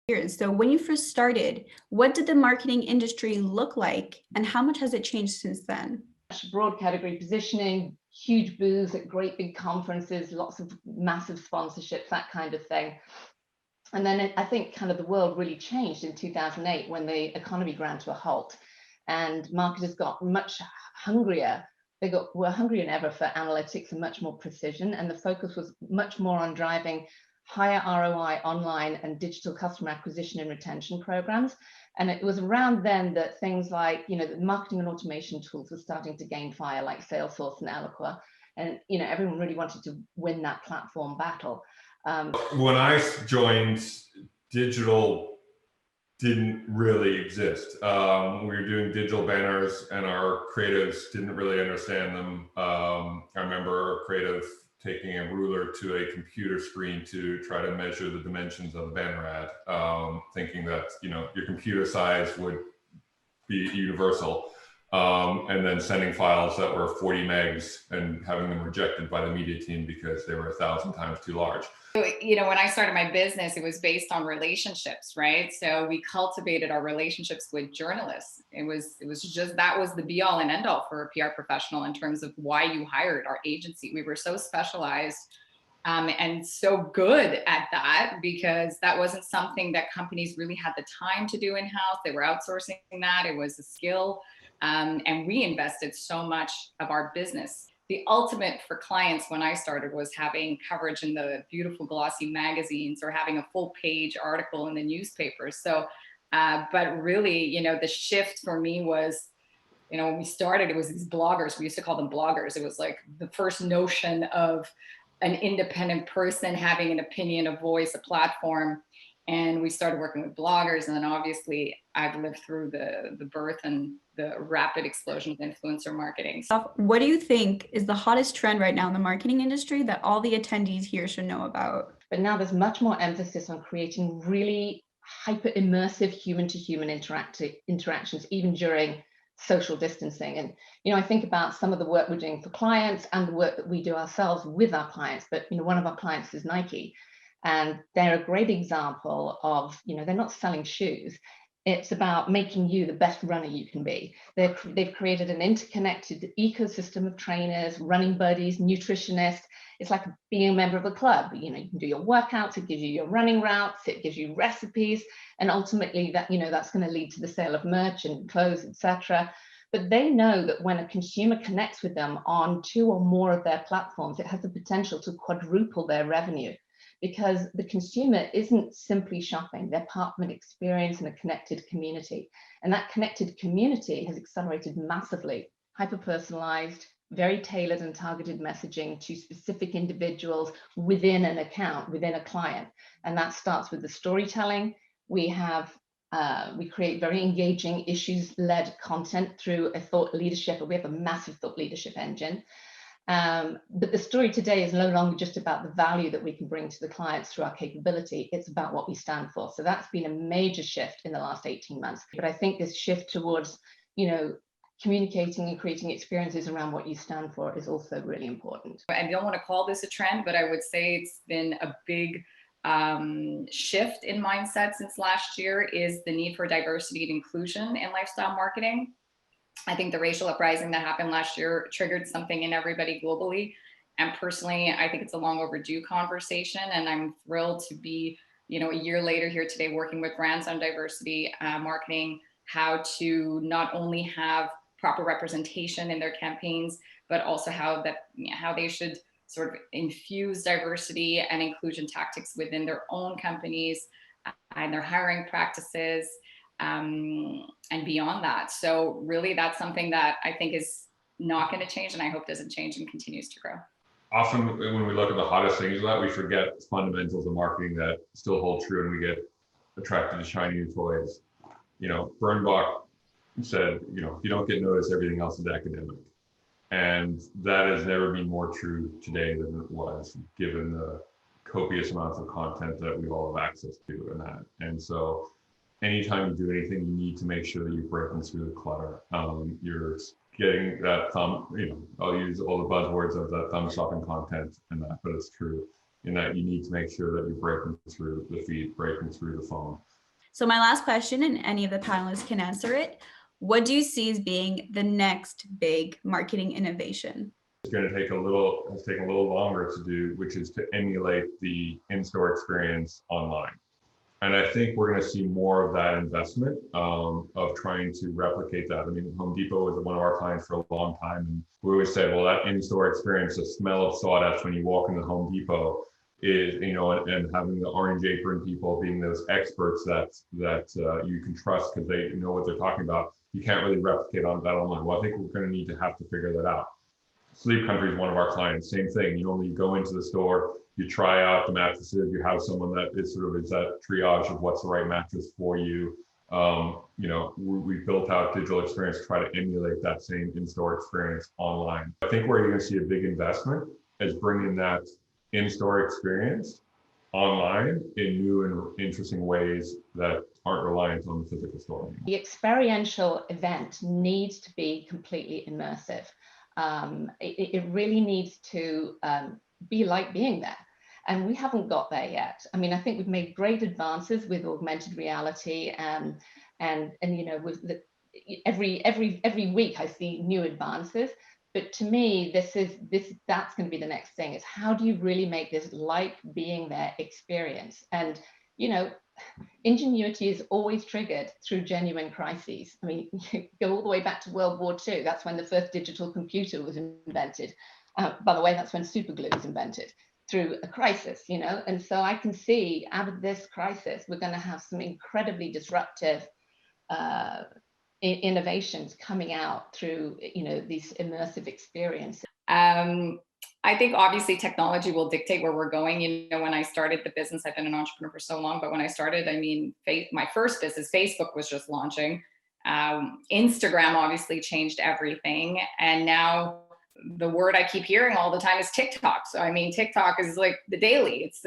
Years. So when you first started, what did the marketing industry look like and how much has it changed since then? Broad category positioning, huge booths at great big conferences, lots of massive sponsorships, that kind of thing. And then I think kind of the world really changed in 2008 when the economy ground to a halt and marketers got much hungrier. Were hungrier than ever for analytics and much more precision. And the focus was much more on driving higher ROI online and digital customer acquisition and retention programs. And it was around then that things like, the marketing and automation tools were starting to gain fire, like Salesforce and Eloqua. And, everyone really wanted to win that platform battle. When I joined, digital didn't really exist. We were doing digital banners and our creatives didn't really understand them. I remember a creative taking a ruler to a computer screen to try to measure the dimensions of a banner ad, thinking that your computer size would be universal, and then sending files that were 40 megs and having them rejected by the media team because they were 1,000 times too large. When I started my business, it was based on relationships, right? So we cultivated our relationships with journalists. It was just, that was the be all and end all for a PR professional in terms of why you hired our agency. We were so specialized and so good at that because that wasn't something that companies really had the time to do in-house. They were outsourcing that. It was a skill. And we invested so much of our business. The ultimate for clients when I started was having coverage in the beautiful glossy magazines or having a full page article in the newspapers. So, but really, the shift for me was, when we started, it was these bloggers. We used to call them bloggers. It was like the first notion of an independent person having an opinion, a voice, a platform. And we started working with bloggers. And then obviously I've lived through the birth and the rapid explosion of influencer marketing. What do you think is the hottest trend right now in the marketing industry that all the attendees here should know about? But now there's much more emphasis on creating really hyper immersive human to human interactions, even during social distancing. And, I think about some of the work we're doing for clients and the work that we do ourselves with our clients. But, one of our clients is Nike. And they're a great example of, they're not selling shoes. It's about making you the best runner you can be. They've created an interconnected ecosystem of trainers, running buddies, nutritionists. It's like being a member of a club. You can do your workouts, it gives you your running routes, it gives you recipes, and ultimately that, that's going to lead to the sale of merch and clothes, etc. But they know that when a consumer connects with them on 2 or more of their platforms, it has the potential to quadruple their revenue. Because the consumer isn't simply shopping, they're part of an experience and a connected community. And that connected community has accelerated massively, hyper-personalized, very tailored and targeted messaging to specific individuals within an account, within a client. And that starts with the storytelling. We create very engaging issues-led content through a thought leadership, we have a massive thought leadership engine. But the story today is no longer just about the value that we can bring to the clients through our capability, it's about what we stand for. So that's been a major shift in the last 18 months. But I think this shift towards, communicating and creating experiences around what you stand for is also really important. I don't want to call this a trend, but I would say it's been a big shift in mindset since last year is the need for diversity and inclusion in lifestyle marketing. I think the racial uprising that happened last year triggered something in everybody globally. And personally, I think it's a long overdue conversation. And I'm thrilled to be, a year later here today working with brands on diversity marketing, how to not only have proper representation in their campaigns, but also how they should sort of infuse diversity and inclusion tactics within their own companies and their hiring practices. And beyond that. So really that's something that I think is not going to change and I hope doesn't change and continues to grow. Often when we look at the hottest things of that, we forget fundamentals of marketing that still hold true and we get attracted to shiny new toys. Bernbach said, if you don't get noticed, everything else is academic. And that has never been more true today than it was, given the copious amounts of content that we all have access to and that. And so anytime you do anything, you need to make sure that you're breaking through the clutter. You're getting that thumb, I'll use all the buzzwords of that thumb stopping content and that, but it's true in that you need to make sure that you're breaking through the feed, breaking through the phone. So my last question, and any of the panelists can answer it, what do you see as being the next big marketing innovation? It's going to take it's taken a little longer to do, which is to emulate the in-store experience online. And I think we're going to see more of that investment of trying to replicate that. I mean, Home Depot was one of our clients for a long time. And we always said, well, that in-store experience, the smell of sawdust when you walk into Home Depot is, and having the orange apron people being those experts that you can trust because they know what they're talking about. You can't really replicate on that online. Well, I think we're going to need to figure that out. Sleep Country is one of our clients. Same thing. You go into the store, you try out the mattresses. You have someone that is that triage of what's the right mattress for you. We built out digital experience to try to emulate that same in-store experience online. I think where you're going to see a big investment is bringing that in-store experience online in new and interesting ways that aren't reliant on the physical store. The experiential event needs to be completely immersive. It really needs to be like being there. And we haven't got there yet. I mean, I think we've made great advances with augmented reality and with every week I see new advances. But to me, that's going to be the next thing, is how do you really make this like being there experience? And, ingenuity is always triggered through genuine crises. I mean, you go all the way back to World War II. That's when the first digital computer was invented. By the way, that's when superglue was invented, through a crisis, And so I can see out of this crisis, we're going to have some incredibly disruptive innovations coming out through, these immersive experiences. I think obviously technology will dictate where we're going. When I started the business, I've been an entrepreneur for so long, but when I started, my first business, Facebook was just launching. Instagram obviously changed everything. And now the word I keep hearing all the time is TikTok. So, TikTok is like the daily. It's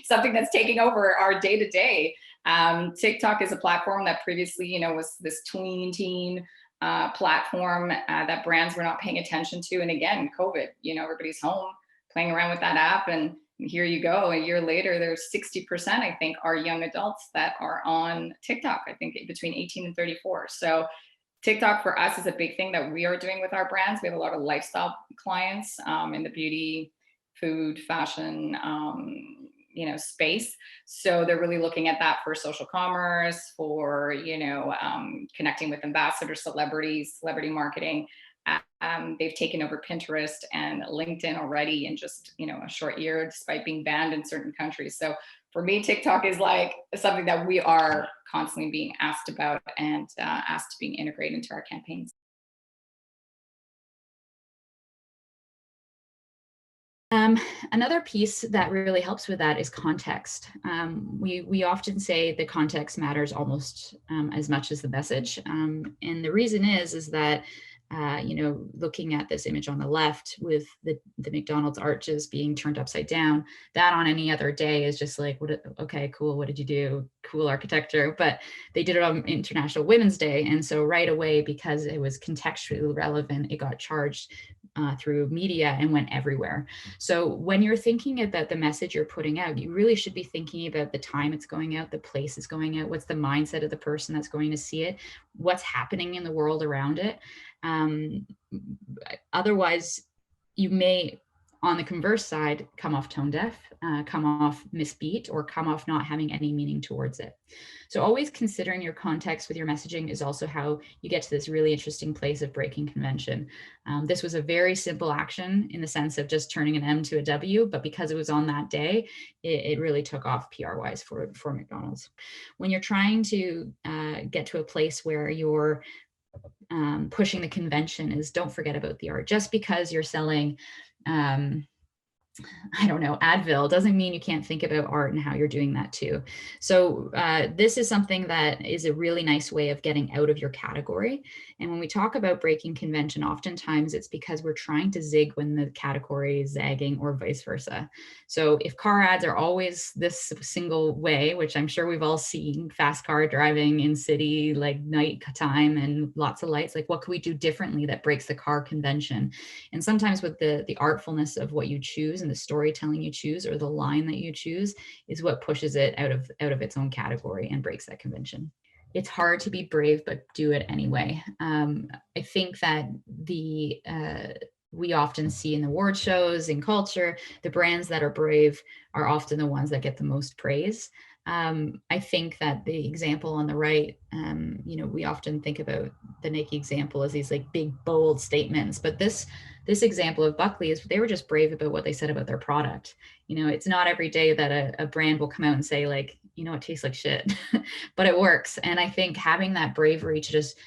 something that's taking over our day to day. TikTok is a platform that previously, was this teen platform that brands were not paying attention to. And again, COVID, everybody's home playing around with that app. And here you go, a year later, there's 60%, I think, are young adults that are on TikTok, I think between 18 and 34. So TikTok for us is a big thing that we are doing with our brands. We have a lot of lifestyle clients in the beauty, food, fashion, space. So they're really looking at that for social commerce, for, connecting with ambassadors, celebrities, celebrity marketing. They've taken over Pinterest and LinkedIn already in just, a short year, despite being banned in certain countries. So for me, TikTok is like something that we are constantly being asked about and asked to being integrated into our campaigns. Another piece that really helps with that is context. We often say the context matters almost as much as the message. And the reason is that looking at this image on the left with the McDonald's arches being turned upside down, that on any other day is just like, okay, cool. What did you do? Cool architecture. But they did it on International Women's Day. And so right away, because it was contextually relevant, it got charged through media and went everywhere. So when you're thinking about the message you're putting out, you really should be thinking about the time it's going out, the place it's going out, what's the mindset of the person that's going to see it, what's happening in the world around it. Otherwise, you may, on the converse side, come off tone deaf, come off misbeat, or come off not having any meaning towards it. So always considering your context with your messaging is also how you get to this really interesting place of breaking convention. This was a very simple action in the sense of just turning an M to a W, but because it was on that day, it really took off PR-wise for McDonald's. When you're trying to get to a place where you're pushing the convention, is don't forget about the art. Just because you're selling I don't know, Advil, doesn't mean you can't think about art and how you're doing that too. So this is something that is a really nice way of getting out of your category. And when we talk about breaking convention, oftentimes it's because we're trying to zig when the category is zagging or vice versa. So if car ads are always this single way, which I'm sure we've all seen, fast car driving in city, like night time and lots of lights, like what can we do differently that breaks the car convention? And sometimes with the artfulness of what you choose and the storytelling you choose or the line that you choose is what pushes it out of its own category and breaks that convention. It's hard to be brave, but do it anyway. I think that we often see in the award shows, in culture, the brands that are brave are often the ones that get the most praise. I think that the example on the right, we often think about the Nike example as these like big, bold statements, but this example of Buckley is they were just brave about what they said about their product. It's not every day that a brand will come out and say like, it tastes like shit, but it works. And I think having that bravery to just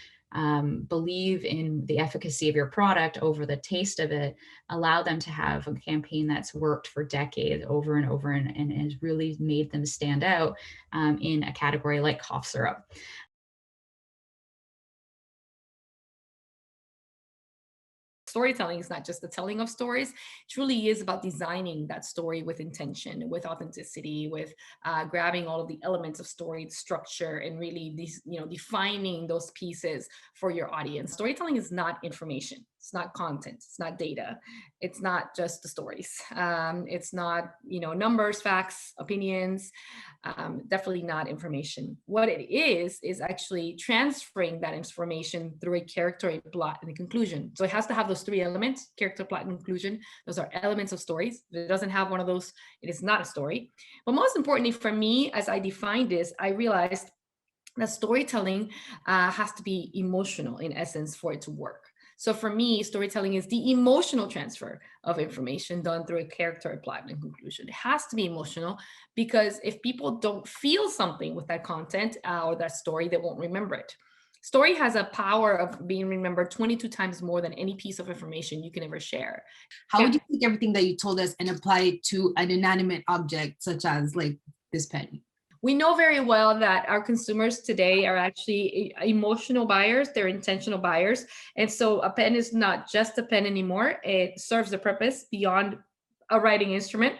believe in the efficacy of your product over the taste of it, allow them to have a campaign that's worked for decades over and over and has really made them stand out in a category like cough syrup. Storytelling is not just the telling of stories. It truly is about designing that story with intention, with authenticity, with grabbing all of the elements of story structure and really defining those pieces for your audience. Storytelling is not information. It's not content. It's not data. It's not just the stories. It's not, numbers, facts, opinions, definitely not information. What it is actually transferring that information through a character, a plot, and a conclusion. So it has to have those three elements: character, plot, and conclusion. Those are elements of stories. If it doesn't have one of those, it is not a story. But most importantly for me, as I defined this, I realized that storytelling has to be emotional in essence for it to work. So for me, storytelling is the emotional transfer of information done through a character, a plot, and conclusion. It has to be emotional because if people don't feel something with that content or that story, they won't remember it. Story has a power of being remembered 22 times more than any piece of information you can ever share. How would you take everything that you told us and apply it to an inanimate object such as like this pen? We know very well that our consumers today are actually emotional buyers. They're intentional buyers. And so a pen is not just a pen anymore. It serves a purpose beyond a writing instrument.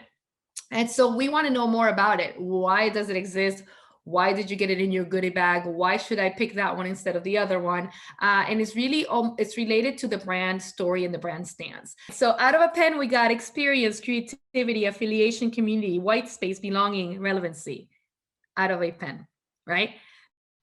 And so we want to know more about it. Why does it exist? Why did you get it in your goodie bag? Why should I pick that one instead of the other one? And it's really, it's related to the brand story and the brand stance. So out of a pen, we got experience, creativity, affiliation, community, white space, belonging, relevancy. Out of a pen, right?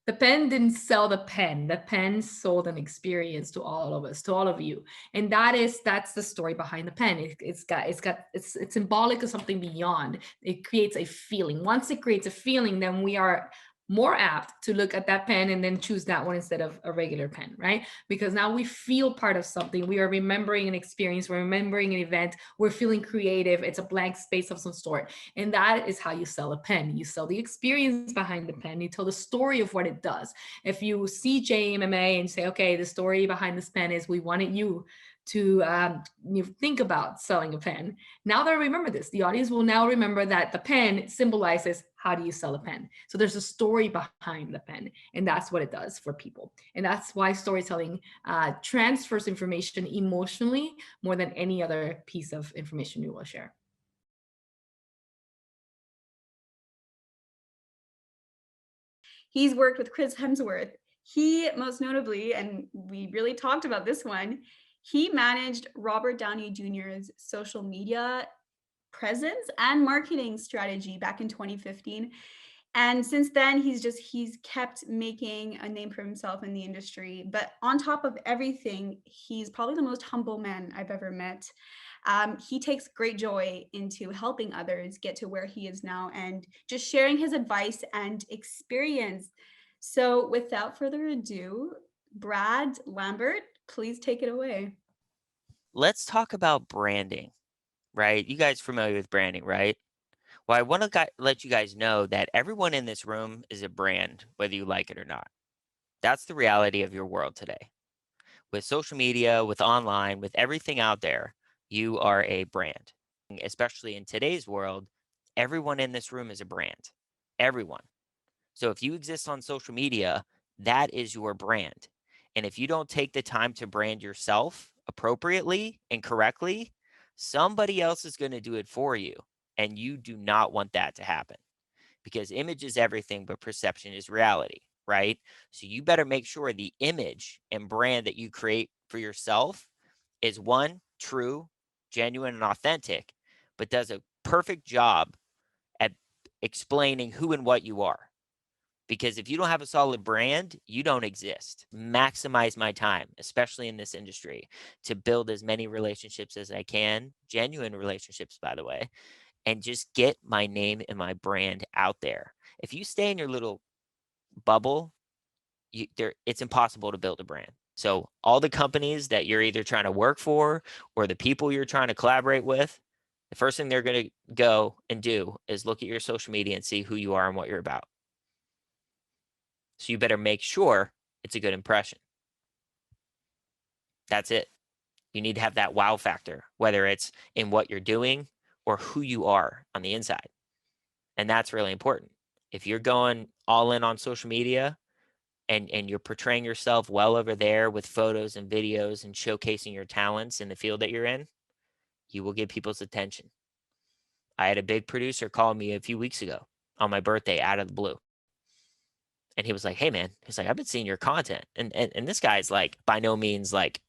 The pen didn't sell the pen. The pen sold an experience to all of us, to all of you. And that's the story behind the pen. It's symbolic of something beyond. It creates a feeling. Once it creates a feeling, then we are more apt to look at that pen and then choose that one instead of a regular pen, right? Because now we feel part of something. We are remembering an experience, we're remembering an event, we're feeling creative. It's a blank space of some sort. And that is how you sell a pen. You sell the experience behind the pen. You tell the story of what it does. If you see JMMA and say, okay, the story behind this pen is we wanted you to think about selling a pen. Now they remember this. The audience will now remember that the pen symbolizes how do you sell a pen. So there's a story behind the pen, and that's what it does for people. And that's why storytelling transfers information emotionally more than any other piece of information you will share. He's worked with Chris Hemsworth. He most notably, and we really talked about this one, he managed Robert Downey Jr.'s social media presence and marketing strategy back in 2015. And since then, he's kept making a name for himself in the industry. But on top of everything, he's probably the most humble man I've ever met. He takes great joy into helping others get to where he is now and just sharing his advice and experience. So without further ado, Brad Lambert, please take it away. Let's talk about branding, right? You guys familiar with branding, right? Well, I want to let you guys know that everyone in this room is a brand, whether you like it or not. That's the reality of your world today. With social media, with online, with everything out there, you are a brand. especially in today's world, everyone in this room is a brand. Everyone. So if you exist on social media, that is your brand. And if you don't take the time to brand yourself appropriately and correctly, somebody else is going to do it for you. And you do not want that to happen, because image is everything, but perception is reality, right? So you better make sure the image and brand that you create for yourself is one, true, genuine, and authentic, but does a perfect job at explaining who and what you are. Because if you don't have a solid brand, you don't exist. Maximize my time, especially in this industry, to build as many relationships as I can, genuine relationships, by the way, and just get my name and my brand out there. If you stay in your little bubble, it's impossible to build a brand. So all the companies that you're either trying to work for or the people you're trying to collaborate with, the first thing they're going to go and do is look at your social media and see who you are and what you're about. So you better make sure it's a good impression. That's it. You need to have that wow factor, whether it's in what you're doing or who you are on the inside. And that's really important. If you're going all in on social media and you're portraying yourself well over there with photos and videos and showcasing your talents in the field that you're in, you will get people's attention. I had a big producer call me a few weeks ago on my birthday out of the blue. And he was like, "Hey man," he's like, "I've been seeing your content." And this guy's like, by no means like,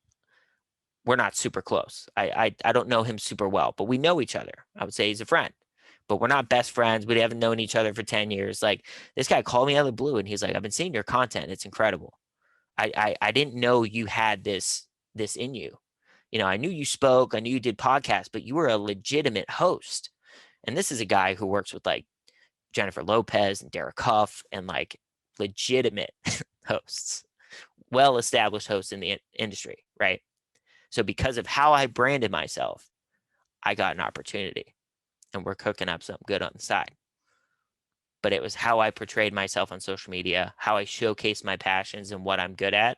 we're not super close. I don't know him super well, but we know each other. I would say he's a friend, but we're not best friends. We haven't known each other for 10 years. Like, this guy called me out of the blue and he's like, "I've been seeing your content. It's incredible. I didn't know you had this in you. You know, I knew you spoke, I knew you did podcasts, but you were a legitimate host." And this is a guy who works with like Jennifer Lopez and Derek Huff and like legitimate hosts, well-established hosts in the industry, right? So because of how I branded myself, I got an opportunity, and we're cooking up something good on the side. But it was how I portrayed myself on social media, how I showcased my passions and what I'm good at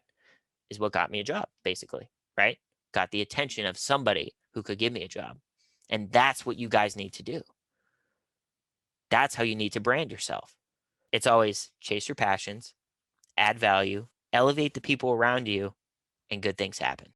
is what got me a job, basically, right? Got the attention of somebody who could give me a job. And that's what you guys need to do. That's how you need to brand yourself. It's always chase your passions, add value, elevate the people around you, and good things happen.